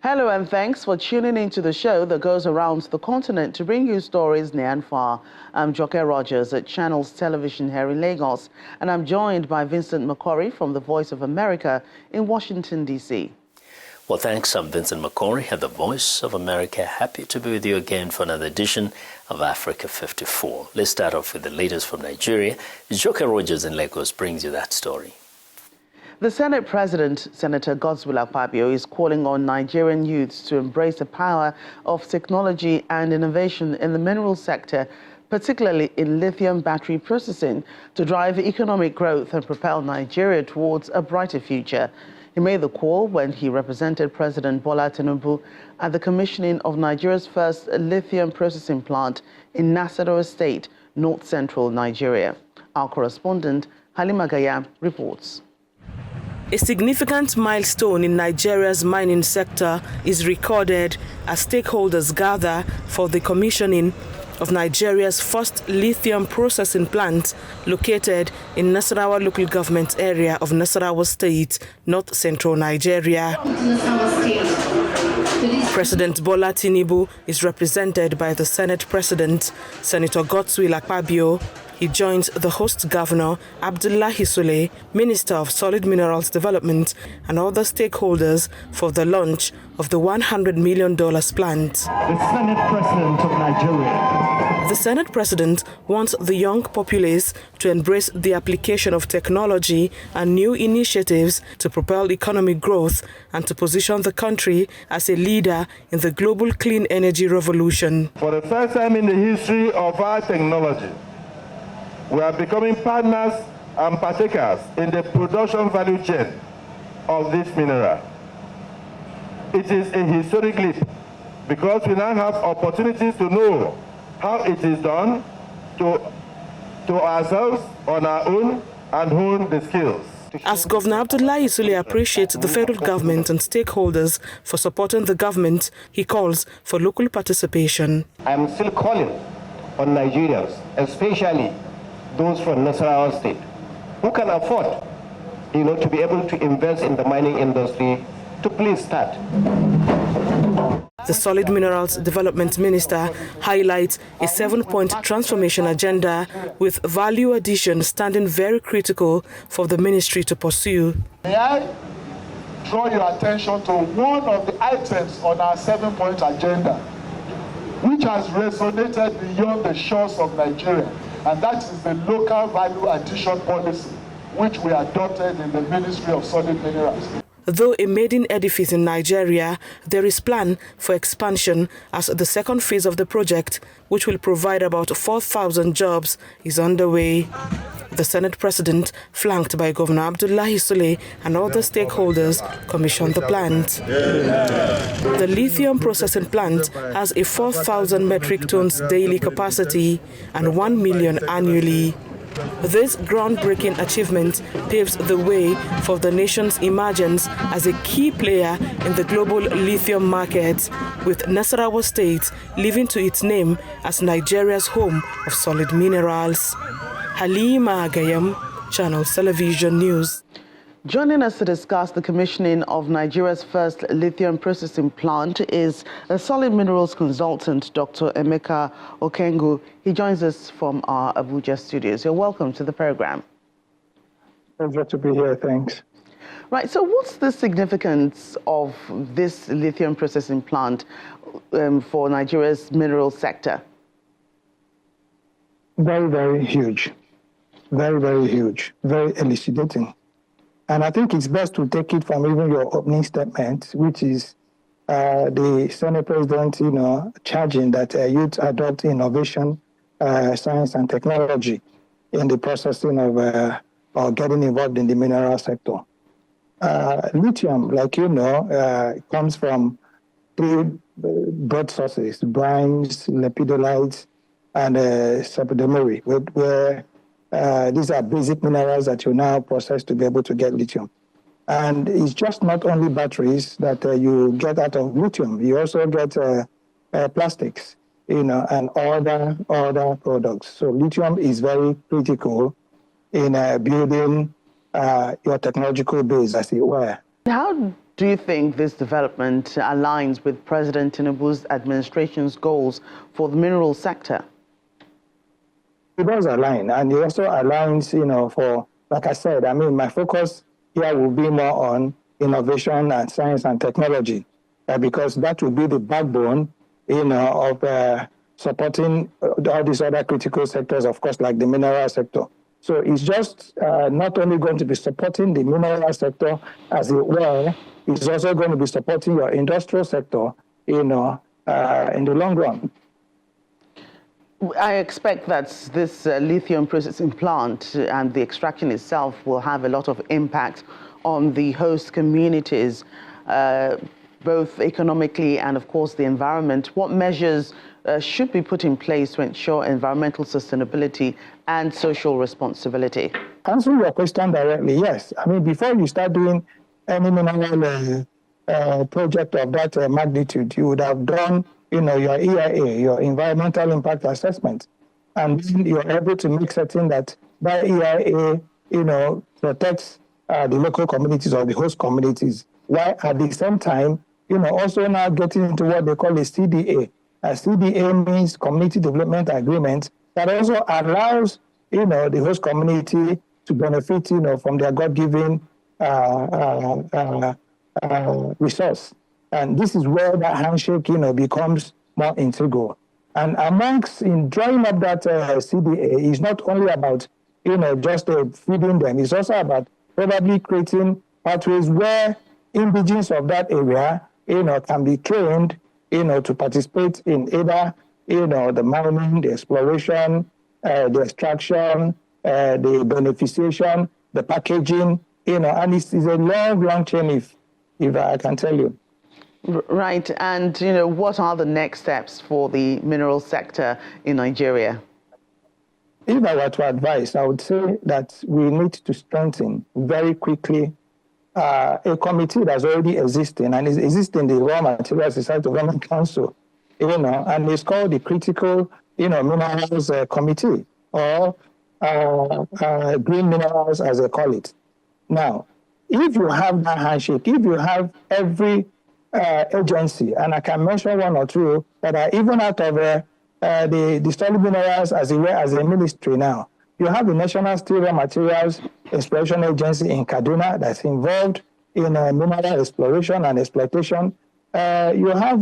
Hello and thanks for tuning into the show that goes around the continent to bring you stories near and far. I'm Succour Rogers at Channels Television here in Lagos, and I'm joined by Vincent McCory from the Voice of America in Washington, D.C. Well, thanks. I'm Vincent McCory at the Voice of America. Happy to be with you again for another edition of Africa 54. Let's start off with the latest from Nigeria. Succour Rogers in Lagos brings you that story. The Senate President, Senator Godswill Akpabio, is calling on Nigerian youths to embrace the power of technology and innovation in the mineral sector, particularly in lithium battery processing, to drive economic growth and propel Nigeria towards a brighter future. He made the call when he represented President Bola Tinubu at the commissioning of Nigeria's first lithium processing plant in Nasarawa State, north-central Nigeria. Our correspondent, Halima Gaya, reports. A significant milestone in Nigeria's mining sector is recorded as stakeholders gather for the commissioning of Nigeria's first lithium processing plant located in Nasarawa local government area of Nasarawa State, north-central Nigeria. President Bola Tinubu is represented by the Senate President, Senator Godswill Akpabio. He joins the host governor, Abdullahi Sule, Minister of Solid Minerals Development, and other stakeholders for the launch of the $100 million plant. The Senate President of Nigeria. The Senate President wants the young populace to embrace the application of technology and new initiatives to propel economic growth and to position the country as a leader in the global clean energy revolution. For the first time in the history of our technology, we are becoming partners and partakers in the production value chain of this mineral. It is a historic leap because we now have opportunities to know how it is done to ourselves on our own and hone the skills. As Governor Abdullahi Sule appreciates the federal government and stakeholders for supporting the government, he calls for local participation. I am still calling on Nigerians, especially those from Nasarawa State, who can afford, to be able to invest in the mining industry, to please start. The Solid Minerals Development Minister highlights a 7-point transformation agenda with value addition standing very critical for the ministry to pursue. May I draw your attention to one of the items on our 7-point agenda, which has resonated beyond the shores of Nigeria, and that is the local value addition policy, which we adopted in the Ministry of Solid Minerals. Though a maiden edifice in Nigeria, there is plan for expansion as the second phase of the project, which will provide about 4,000 jobs, is underway. The Senate President, flanked by Governor Abdullahi Sule and other stakeholders, commissioned the plant. The lithium processing plant has a 4,000 metric tons daily capacity and 1 million annually. This groundbreaking achievement paves the way for the nation's emergence as a key player in the global lithium market, with Nasarawa State living to its name as Nigeria's home of solid minerals. Halima Gayam, Channels Television News. Joining us to discuss the commissioning of Nigeria's first lithium processing plant is a solid minerals consultant, Dr. Emeka Okengu. He joins us from our Abuja studios. You're welcome to the program. Pleasure to be here, thanks. Right, so what's the significance of this lithium processing plant for Nigeria's mineral sector? Very, very huge. Very, very huge. Very elucidating. And I think it's best to take it from even your opening statement, which is the Senate President, charging that youth adopt innovation, science and technology in the processing of or getting involved in the mineral sector. Lithium, like comes from 3 broad sources: brines, lepidolites, and sepidemeri, where these are basic minerals that you now process to be able to get lithium. And it's just not only batteries that you get out of lithium. You also get plastics, and other products. So lithium is very critical in building your technological base, as it were. How do you think this development aligns with President Tinubu's administration's goals for the mineral sector? It does align, and it also aligns, for, like I said, my focus here will be more on innovation and science and technology, because that will be the backbone, of supporting all these other critical sectors, of course, like the mineral sector. So it's just not only going to be supporting the mineral sector as it were, it's also going to be supporting your industrial sector, in the long run. I expect that this lithium processing plant and the extraction itself will have a lot of impact on the host communities, both economically and, of course, the environment. What measures should be put in place to ensure environmental sustainability and social responsibility? Answering your question directly, yes. Before you start doing any mineral project of that magnitude, you would have done, your EIA, your environmental impact assessment, and then you're able to make certain that EIA, protects the local communities or the host communities, while at the same time, also now getting into what they call a CDA. A CDA means Community Development Agreement, that also allows, the host community to benefit, from their God-given resource. And this is where that handshake, becomes more integral. And in drawing up that CDA is not only about, just feeding them. It's also about probably creating pathways where indigenes of that area, can be trained, to participate in either, the mining, the exploration, the extraction, the beneficiation, the packaging, and it's a long chain, if I can tell you. Right, and what are the next steps for the mineral sector in Nigeria? If I were to advise, I would say that we need to strengthen very quickly a committee that's already existing, and is existing, the Raw Materials Society Development Council, and it's called the Critical Minerals Committee, or Green Minerals, as they call it. Now, if you have that handshake, if you have every agency, and I can mention one or two that are even out of the solid minerals as it were as a ministry now. You have the National Steel Raw Materials Exploration Agency in Kaduna that's involved in mineral exploration and exploitation. You have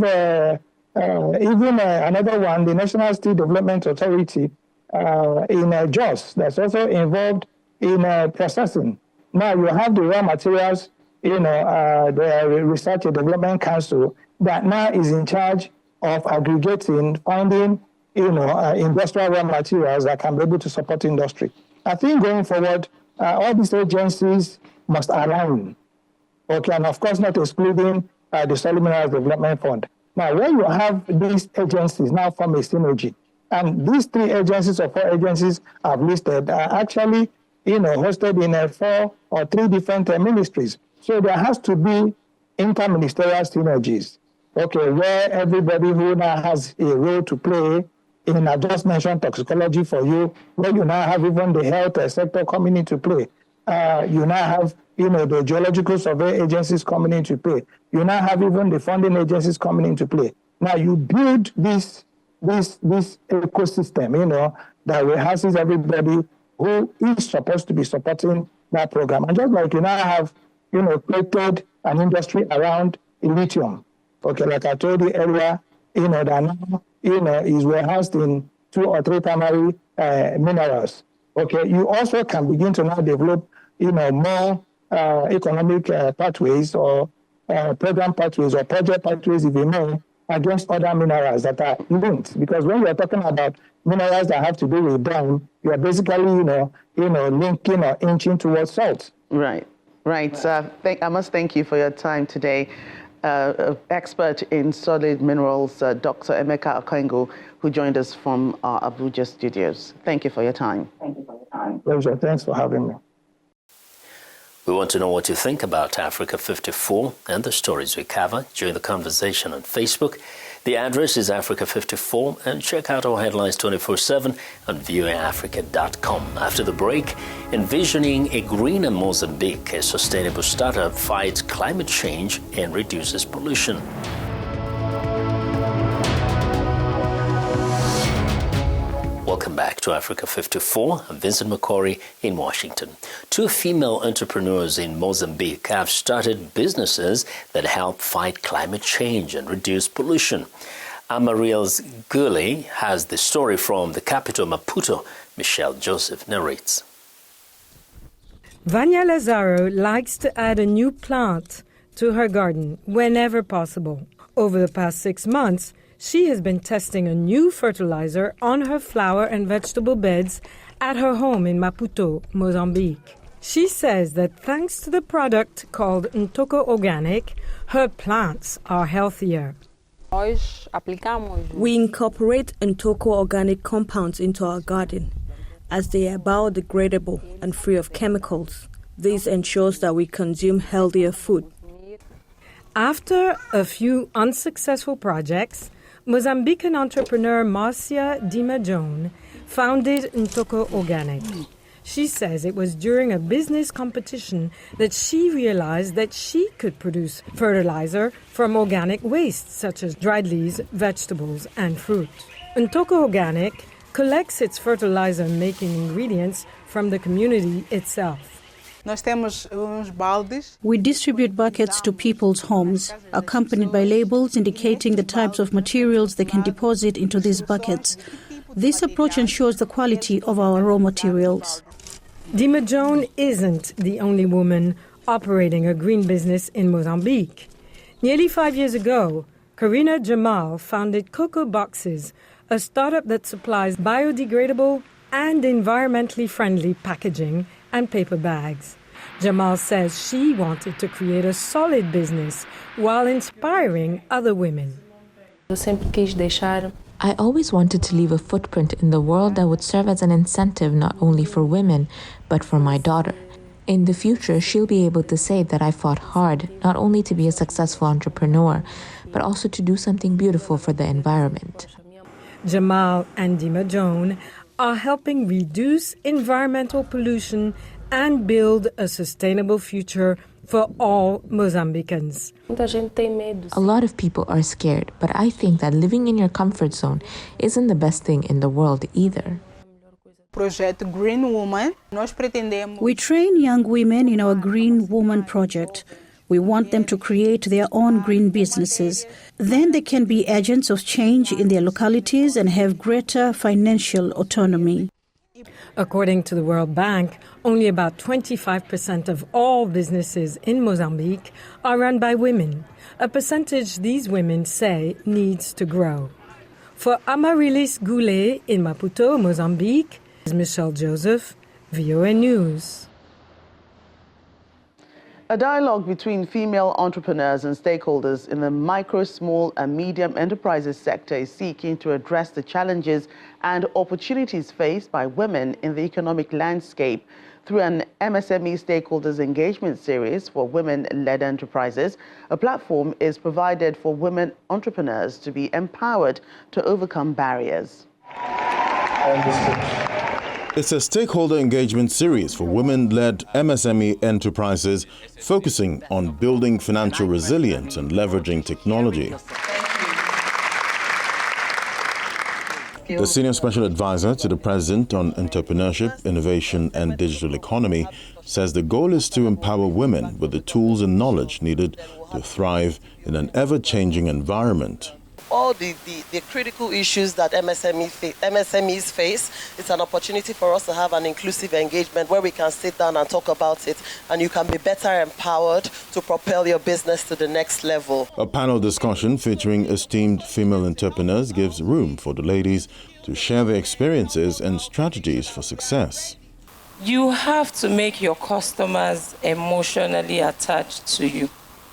even another one, the National Steel Development Authority in Jos, that's also involved in processing. Now you have the raw materials, the Research and Development Council that now is in charge of aggregating, finding, industrial raw materials that can be able to support industry. I think going forward, all these agencies must align. Okay, and of course not excluding the Solid Minerals Development Fund. Now, when you have these agencies now form a synergy, and these three agencies or four agencies I've listed are actually, hosted in 4 or 3 different ministries. So there has to be interministerial synergies, okay, where everybody who now has a role to play in, I just mentioned toxicology for you, where you now have even the health sector coming into play. You now have, the geological survey agencies coming into play. You now have even the funding agencies coming into play. Now you build this ecosystem, that rehouses everybody who is supposed to be supporting that program. And just like you now have, created an industry around lithium. Okay, like I told you earlier, that now, is warehoused in 2 or 3 primary minerals. Okay, you also can begin to now develop, more economic pathways or program pathways or project pathways, if you may, against other minerals that are linked. Because when you're talking about minerals that have to do with brine, you're basically, linking or inching towards salt. Right. I must thank you for your time today. Expert in solid minerals, Dr. Emeka Okengwu, who joined us from our Abuja studios. Thank you for your time. Pleasure. Thanks for having me. We want to know what you think about Africa 54 and the stories we cover. Join the conversation on Facebook. The address is Africa54, and check out our headlines 24/7 on voaafrica.com. After the break, envisioning a greener Mozambique, a sustainable startup fights climate change and reduces pollution. Welcome back to Africa 54. I'm Vincent McCory in Washington. Two female entrepreneurs in Mozambique have started businesses that help fight climate change and reduce pollution. Amaryllis Guley has the story from the capital, Maputo. Michelle Joseph narrates. Vanya Lazaro likes to add a new plant to her garden whenever possible. Over the past 6 months, she has been testing a new fertilizer on her flower and vegetable beds at her home in Maputo, Mozambique. She says that thanks to the product called Succour Organic, her plants are healthier. We incorporate Succour Organic compounds into our garden, as they are biodegradable and free of chemicals. This ensures that we consume healthier food. After a few unsuccessful projects, Mozambican entrepreneur Marcia Dimajone founded Succour Organic. She says it was during a business competition that she realized that she could produce fertilizer from organic waste, such as dried leaves, vegetables, and fruit. Succour Organic collects its fertilizer-making ingredients from the community itself. We distribute buckets to people's homes, accompanied by labels indicating the types of materials they can deposit into these buckets. This approach ensures the quality of our raw materials. Dimajone isn't the only woman operating a green business in Mozambique. Nearly 5 years ago, Karina Jamal founded Cocoa Boxes, a startup that supplies biodegradable and environmentally friendly packaging and paper bags. Jamal says she wanted to create a solid business while inspiring other women. I always wanted to leave a footprint in the world that would serve as an incentive not only for women, but for my daughter. In the future, she'll be able to say that I fought hard, not only to be a successful entrepreneur, but also to do something beautiful for the environment. Jamal and Dimajone are helping reduce environmental pollution and build a sustainable future for all Mozambicans. A lot of people are scared, but I think that living in your comfort zone isn't the best thing in the world either. We train young women in our Green Woman project. We want them to create their own green businesses. Then they can be agents of change in their localities and have greater financial autonomy. According to the World Bank, only about 25% of all businesses in Mozambique are run by women, a percentage these women say needs to grow. For Amaryllis Guley in Maputo, Mozambique, is Michelle Joseph, VOA News. A dialogue between female entrepreneurs and stakeholders in the micro, small and medium enterprises sector is seeking to address the challenges and opportunities faced by women in the economic landscape through an MSME stakeholders engagement series for women-led enterprises. A platform is provided for women entrepreneurs to be empowered to overcome barriers. It's a stakeholder engagement series for women-led MSME enterprises focusing on building financial resilience and leveraging technology. The Senior Special Advisor to the President on Entrepreneurship, Innovation and Digital Economy says the goal is to empower women with the tools and knowledge needed to thrive in an ever-changing environment. All the critical issues that MSMEs face, it's an opportunity for us to have an inclusive engagement where we can sit down and talk about it, and you can be better empowered to propel your business to the next level. A panel discussion featuring esteemed female entrepreneurs gives room for the ladies to share their experiences and strategies for success. You have to make your customers emotionally attached to you.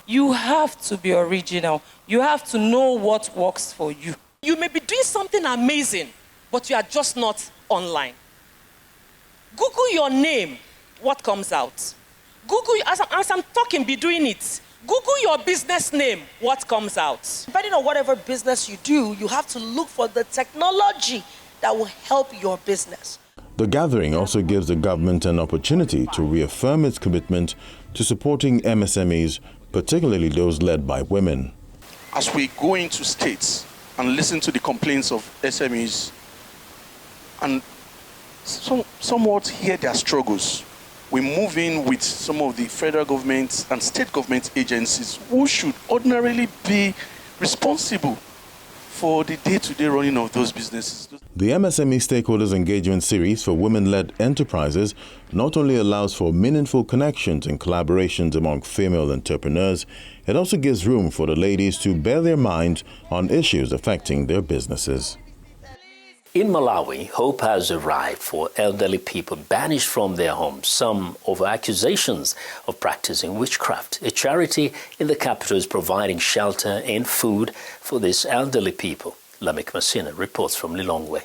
You have to be original. You have to know what works for you. You may be doing something amazing, but you are just not online. Google your name, what comes out? Google, as I'm talking, be doing it. Google your business name, what comes out? Depending on whatever business you do, you have to look for the technology that will help your business. The gathering also gives the government an opportunity to reaffirm its commitment to supporting MSMEs, particularly those led by women. As we go into states and listen to the complaints of SMEs and somewhat hear their struggles, we move in with some of the federal government and state government agencies who should ordinarily be responsible for the day-to-day running of those businesses. The MSME Stakeholders Engagement Series for Women-Led Enterprises not only allows for meaningful connections and collaborations among female entrepreneurs, it also gives room for the ladies to bear their minds on issues affecting their businesses. In Malawi, hope has arrived for elderly people banished from their homes, some over accusations of practicing witchcraft. A charity in the capital is providing shelter and food for these elderly people. Lamik Masina reports from Lilongwe.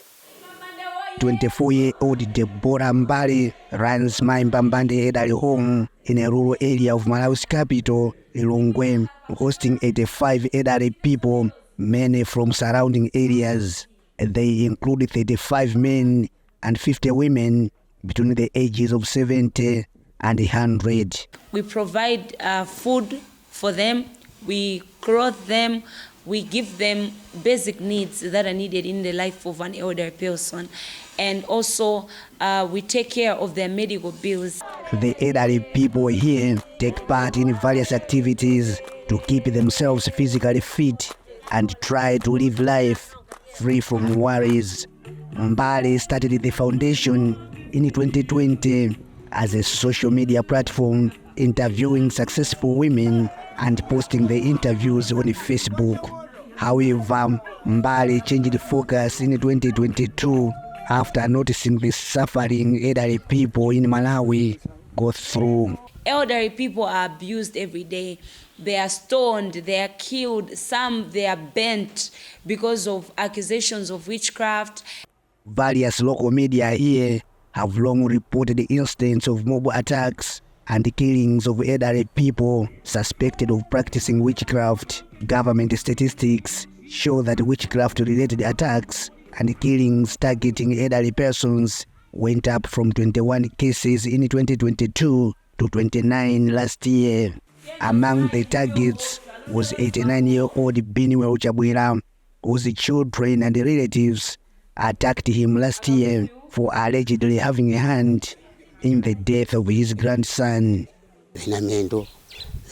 24-year-old Deborah Mbali runs Mbambande elderly home in a rural area of Malawi's capital, Lilongwe, hosting 85 elderly people, many from surrounding areas. They include 35 men and 50 women between the ages of 70 and 100. We provide food for them, we clothe them, we give them basic needs that are needed in the life of an elder person. And also, we take care of their medical bills. The elderly people here take part in various activities to keep themselves physically fit and try to live life free from worries. Mbali started the foundation in 2020 as a social media platform, interviewing successful women and posting the interviews on Facebook. However, Mbali changed focus in 2022 after noticing the suffering elderly people in Malawi go through. Elderly people are abused every day. They are stoned, they are killed, some they are burnt because of accusations of witchcraft. Various local media here have long reported incidents of mob attacks and killings of elderly people suspected of practicing witchcraft. Government statistics show that witchcraft-related attacks and killings targeting elderly persons went up from 21 cases in 2022 to 29 last year. Among the targets was 89-year-old Biniwe Uchabwira, whose children and relatives attacked him last year for allegedly having a hand in the death of his grandson.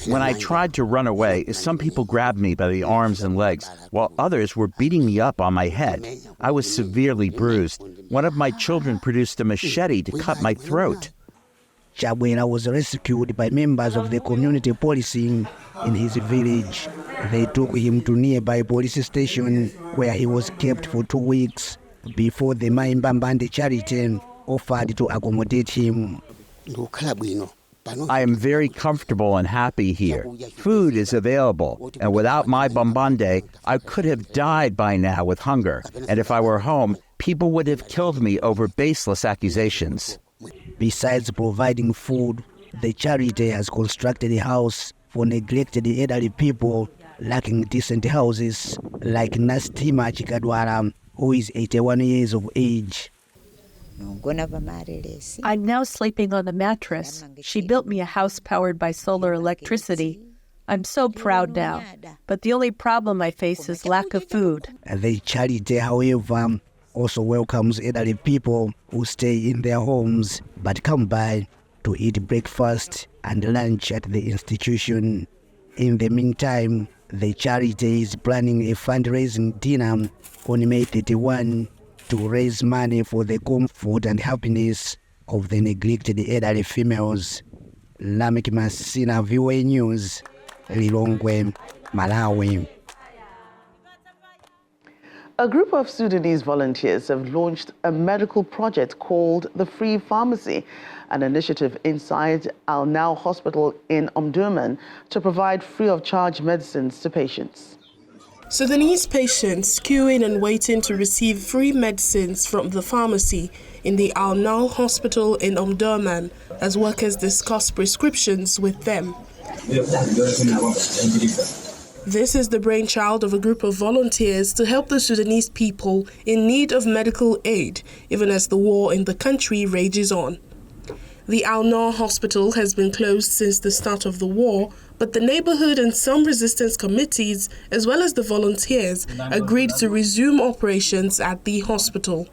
When I tried to run away, some people grabbed me by the arms and legs, while others were beating me up on my head. I was severely bruised. One of my children produced a machete to cut my throat. Chabwera was rescued by members of the community policing in his village. They took him to nearby police station where he was kept for 2 weeks before the Mbambande charity offered to accommodate him. I am very comfortable and happy here. Food is available, and without my Mbambande, I could have died by now with hunger. And if I were home, people would have killed me over baseless accusations. Besides providing food, the charity has constructed a house for neglected elderly people lacking decent houses, like Nastima Chikadwara, who is 81 years of age. I'm now sleeping on a mattress. She built me a house powered by solar electricity. I'm so proud now, but the only problem I face is lack of food. The charity, however, also welcomes elderly people who stay in their homes but come by to eat breakfast and lunch at the institution. In the meantime, the charity is planning a fundraising dinner on May 31 to raise money for the comfort and happiness of the neglected elderly females. Lamik Masina, VOA News, Lilongwe, Malawi. A group of Sudanese volunteers have launched a medical project called the Free Pharmacy, an initiative inside Al Now Hospital in Omdurman to provide free-of-charge medicines to patients. Sudanese patients queuing and waiting to receive free medicines from the pharmacy in the Al Now Hospital in Omdurman as workers discuss prescriptions with them. This is the brainchild of a group of volunteers to help the Sudanese people in need of medical aid, even as the war in the country rages on. The Al-Noor hospital has been closed since the start of the war, but the neighborhood and some resistance committees, as well as the volunteers, agreed to resume operations at the hospital.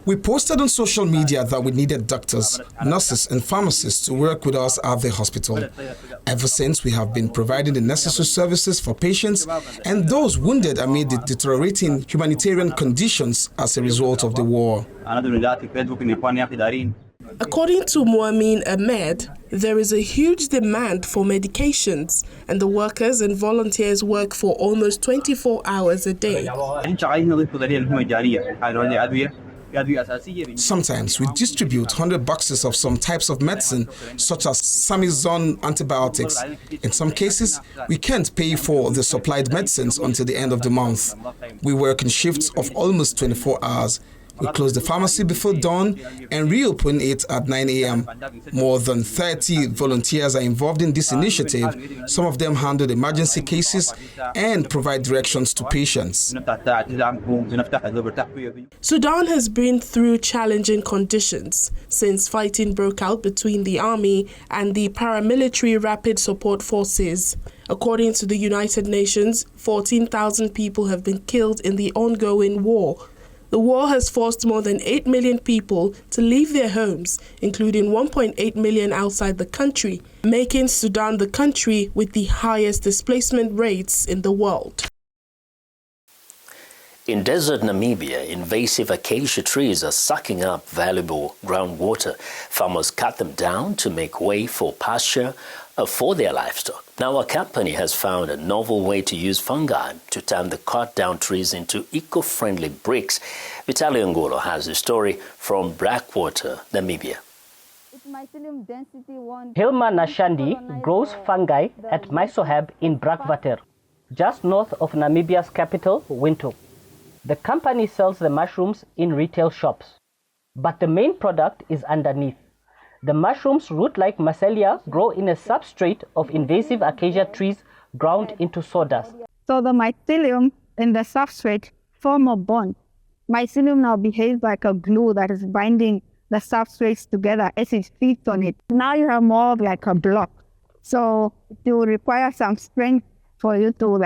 We posted on social media that we needed doctors, nurses and pharmacists to work with us at the hospital. Ever since, we have been providing the necessary services for patients and those wounded amid the deteriorating humanitarian conditions as a result of the war. According to Muamin Ahmed, there is a huge demand for medications, and the workers and volunteers work for almost 24 hours a day. Sometimes we distribute 100 boxes of some types of medicine, such as Samizon antibiotics. In some cases, we can't pay for the supplied medicines until the end of the month. We work in shifts of almost 24 hours. We close the pharmacy before dawn and reopen it at 9 a.m. More than 30 volunteers are involved in this initiative. Some of them handle emergency cases and provide directions to patients. Sudan has been through challenging conditions since fighting broke out between the army and the paramilitary Rapid Support Forces. According to the United Nations, 14,000 people have been killed in the ongoing war. The war has forced more than 8 million people to leave their homes, including 1.8 million outside the country, making Sudan the country with the highest displacement rates in the world. In desert Namibia, invasive acacia trees are sucking up valuable groundwater. Farmers cut them down to make way for pasture for their livestock. Now, a company has found a novel way to use fungi to turn the cut-down trees into eco-friendly bricks. Vitaly Ngolo has a story from Blackwater, Namibia. Hilma Nashandi grows fungi at Maisohab in Blackwater, just north of Namibia's capital, Windhoek. The company sells the mushrooms in retail shops, but the main product is underneath. The mushrooms, root-like mycelia, grow in a substrate of invasive acacia trees ground into sawdust. So the mycelium in the substrate form a bond. Mycelium now behaves like a glue that is binding the substrates together as it feeds on it. Now you have more of like a block. So it will require some strength for you to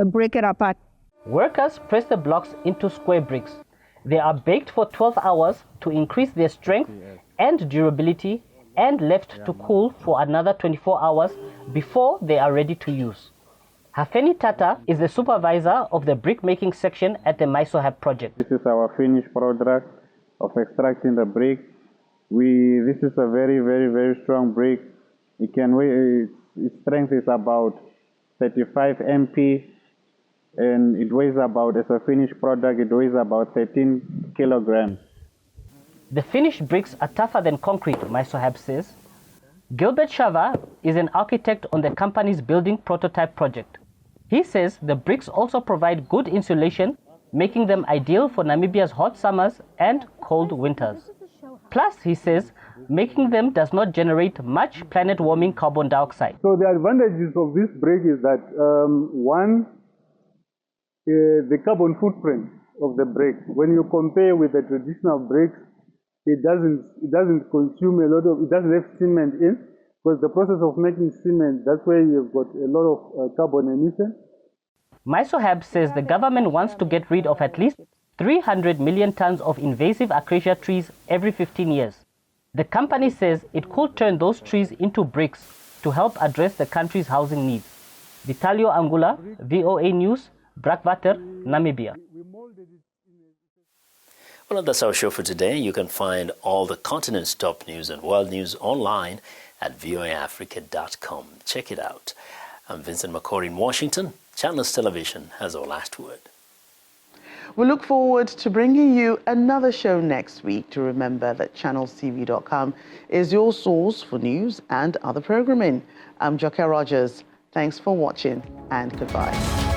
break it apart. Workers press the blocks into square bricks. They are baked for 12 hours to increase their strength and durability and left to cool for another 24 hours before they are ready to use. Hafeni Tata is the supervisor of the brick-making section at the Maisohab project. This is our finished product of extracting the brick. This is a very, very, very strong brick. It can weigh, its strength is about 35 MP, and it weighs about, as a finished product, it weighs about 13 kilograms. The finished bricks are tougher than concrete, Maisohab says. Gilbert Shava is an architect on the company's building prototype project. He says the bricks also provide good insulation, making them ideal for Namibia's hot summers and cold winters. Plus, he says, making them does not generate much planet-warming carbon dioxide. So the advantages of this brick is that, one, the carbon footprint of the brick. When you compare with the traditional bricks, it doesn't consume a lot of, it doesn't have cement in, because the process of making cement, that's where you've got a lot of carbon emission. Maisohab says the government wants to get rid of at least 300 million tons of invasive acacia trees every 15 years. The company says it could turn those trees into bricks to help address the country's housing needs. Vitalio Angula, VOA News, Blackwater, Namibia. Well, that's our show for today. You can find all the continent's top news and world news online at voaafrica.com. Check it out. I'm Vincent McCory in Washington. Channels Television has our last word. We look forward to bringing you another show next week. To remember that channelstv.com is your source for news and other programming. I'm Joker Rogers. Thanks for watching and goodbye.